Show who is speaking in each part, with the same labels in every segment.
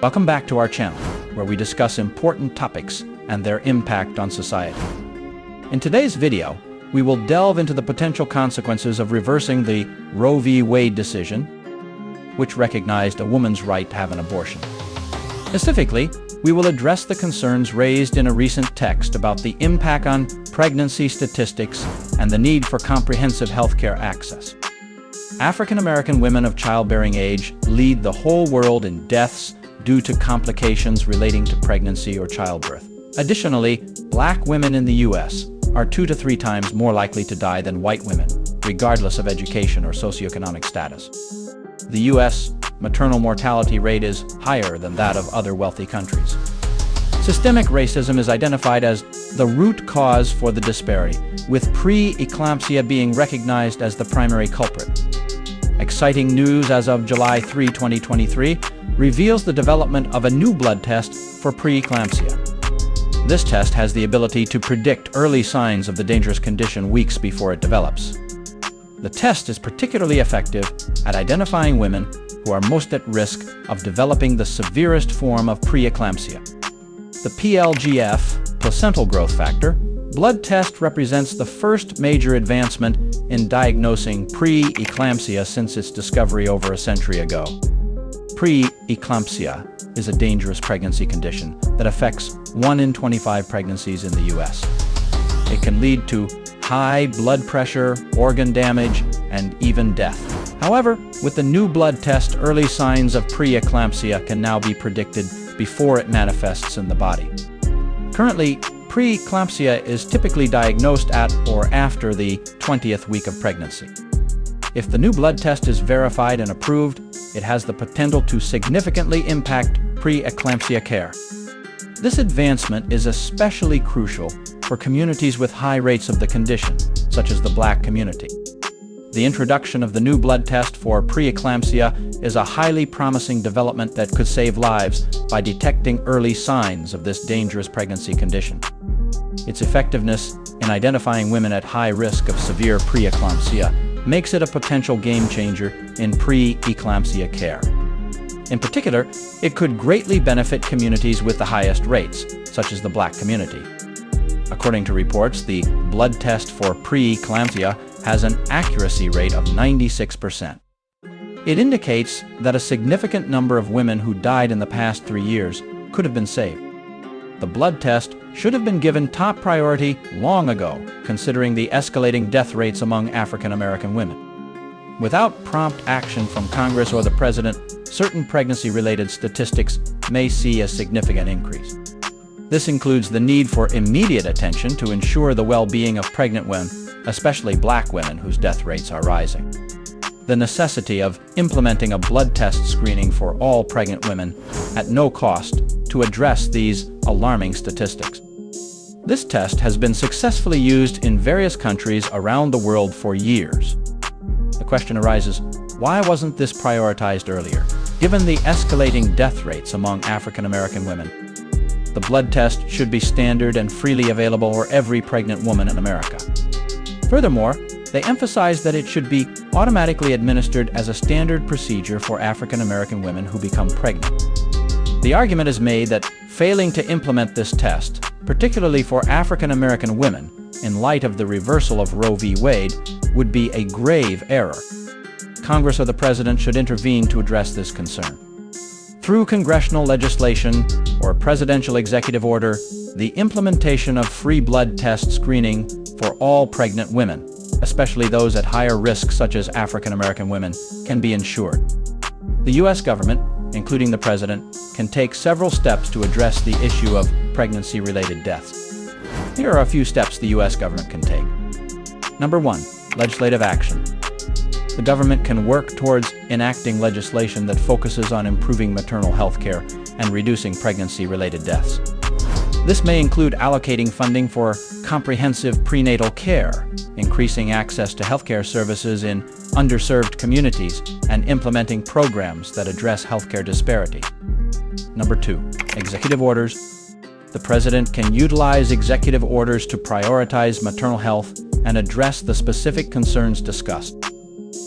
Speaker 1: Welcome back to our channel, where we discuss important topics and their impact on society. In today's video, we will delve into the potential consequences of reversing the Roe v. Wade decision, which recognized a woman's right to have an abortion. Specifically, we will address the concerns raised in a recent text about the impact on pregnancy statistics and the need for comprehensive healthcare access. African American women of childbearing age lead the whole world in deaths due to complications relating to pregnancy or childbirth. Additionally, Black women in the U.S. are 2 to 3 times more likely to die than white women, regardless of education or socioeconomic status. The U.S. maternal mortality rate is higher than that of other wealthy countries. Systemic racism is identified as the root cause for the disparity, with pre-eclampsia being recognized as the primary culprit. Exciting news as of July 3, 2023, reveals the development of a new blood test for pre-eclampsia. This test has the ability to predict early signs of the dangerous condition weeks before it develops. The test is particularly effective at identifying women who are most at risk of developing the severest form of pre-eclampsia. The PLGF, placental growth factor, blood test represents the first major advancement in diagnosing pre-eclampsia since its discovery over a century ago. Pre-eclampsia is a dangerous pregnancy condition that affects 1 in 25 pregnancies in the U.S. It can lead to high blood pressure, organ damage, and even death. However, with the new blood test, early signs of pre-eclampsia can now be predicted before it manifests in the body. Currently, pre-eclampsia is typically diagnosed at or after the 20th week of pregnancy. If the new blood test is verified and approved, it has the potential to significantly impact pre-eclampsia care. This advancement is especially crucial for communities with high rates of the condition, such as the Black community. The introduction of the new blood test for pre-eclampsia is a highly promising development that could save lives by detecting early signs of this dangerous pregnancy condition. Its effectiveness in identifying women at high risk of severe pre-eclampsia makes it a potential game changer in pre-eclampsia care. In particular, it could greatly benefit communities with the highest rates, such as the Black community. According to reports, the blood test for pre-eclampsia has an accuracy rate of 96%. It indicates that a significant number of women who died in the past 3 years could have been saved. The blood test should have been given top priority long ago, considering the escalating death rates among African American women. Without prompt action from Congress or the President, certain pregnancy-related statistics may see a significant increase. This includes the need for immediate attention to ensure the well-being of pregnant women, especially Black women whose death rates are rising. The necessity of implementing a blood test screening for all pregnant women at no cost to address these alarming statistics. This test has been successfully used in various countries around the world for years. The question arises, why wasn't this prioritized earlier? Given the escalating death rates among African American women, the blood test should be standard and freely available for every pregnant woman in America. Furthermore, they emphasize that it should be automatically administered as a standard procedure for African American women who become pregnant. The argument is made that failing to implement this test, particularly for African American women, in light of the reversal of Roe v. Wade, would be a grave error. Congress or the President should intervene to address this concern. Through congressional legislation or presidential executive order, the implementation of free blood test screening for all pregnant women, especially those at higher risk such as African American women, can be ensured. The U.S. government, including the President, can take several steps to address the issue of pregnancy-related deaths. Here are a few steps the U.S. government can take. Number 1, legislative action. The government can work towards enacting legislation that focuses on improving maternal health care and reducing pregnancy-related deaths. This may include allocating funding for comprehensive prenatal care, increasing access to healthcare services in underserved communities, and implementing programs that address healthcare disparity. Number 2, executive orders. The President can utilize executive orders to prioritize maternal health and address the specific concerns discussed.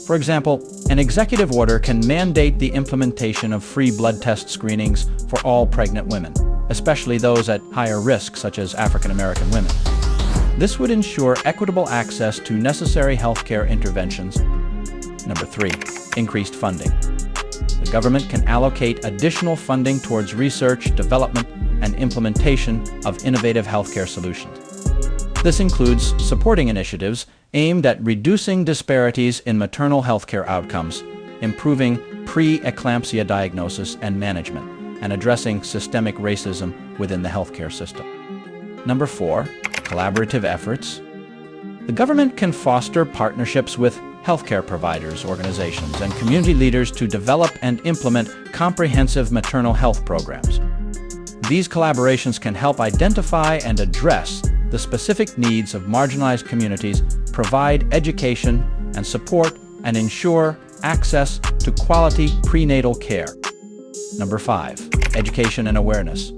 Speaker 1: For example, an executive order can mandate the implementation of free blood test screenings for all pregnant women, especially those at higher risk, such as African American women. This would ensure equitable access to necessary healthcare interventions. Number 3, increased funding. The government can allocate additional funding towards research, development, and implementation of innovative healthcare solutions. This includes supporting initiatives aimed at reducing disparities in maternal healthcare outcomes, improving pre-eclampsia diagnosis and management, and addressing systemic racism within the healthcare system. Number 4, collaborative efforts. The government can foster partnerships with healthcare providers, organizations, and community leaders to develop and implement comprehensive maternal health programs. These collaborations can help identify and address the specific needs of marginalized communities, provide education and support, and ensure access to quality prenatal care. Number 5, education and awareness.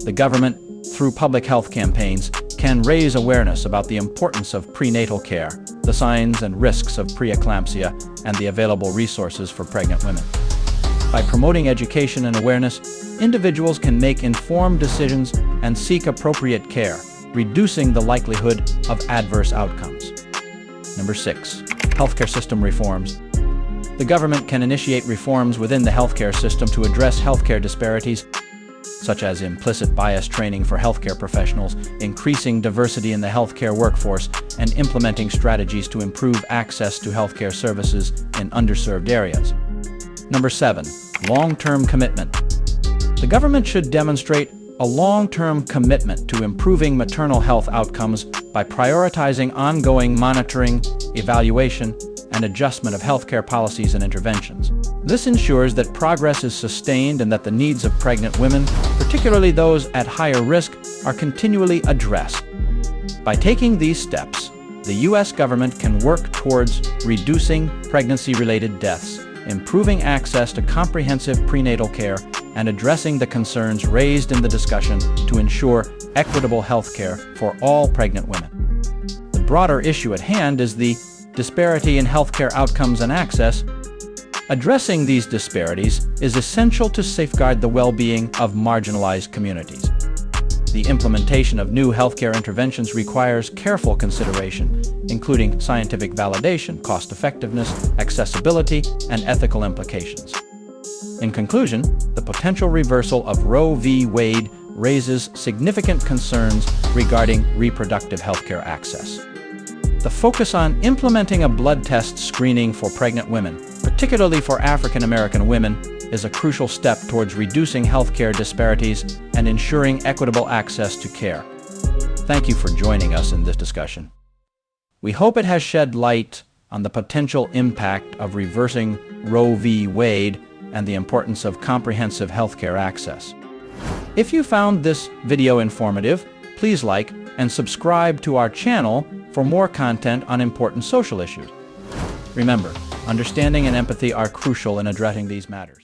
Speaker 1: The government, through public health campaigns, can raise awareness about the importance of prenatal care, the signs and risks of pre-eclampsia, and the available resources for pregnant women. By promoting education and awareness, individuals can make informed decisions and seek appropriate care, reducing the likelihood of adverse outcomes. Number 6, healthcare system reforms. The government can initiate reforms within the healthcare system to address healthcare disparities, such as implicit bias training for healthcare professionals, increasing diversity in the healthcare workforce, and implementing strategies to improve access to healthcare services in underserved areas. Number 7, long-term commitment. The government should demonstrate a long-term commitment to improving maternal health outcomes by prioritizing ongoing monitoring, evaluation, and adjustment of healthcare policies and interventions. This ensures that progress is sustained and that the needs of pregnant women, particularly those at higher risk, are continually addressed. By taking these steps, the U.S. government can work towards reducing pregnancy-related deaths, improving access to comprehensive prenatal care, and addressing the concerns raised in the discussion to ensure equitable health care for all pregnant women. The broader issue at hand is the disparity in healthcare outcomes and access. Addressing these disparities is essential to safeguard the well-being of marginalized communities. The implementation of new healthcare interventions requires careful consideration, including scientific validation, cost-effectiveness, accessibility, and ethical implications. In conclusion, the potential reversal of Roe v. Wade raises significant concerns regarding reproductive healthcare access. The focus on implementing a blood test screening for pregnant women, particularly for African American women, is a crucial step towards reducing healthcare disparities and ensuring equitable access to care. Thank you for joining us in this discussion. We hope it has shed light on the potential impact of reversing Roe v. Wade and the importance of comprehensive healthcare access. If you found this video informative, please like and subscribe to our channel for more content on important social issues. Remember, understanding and empathy are crucial in addressing these matters.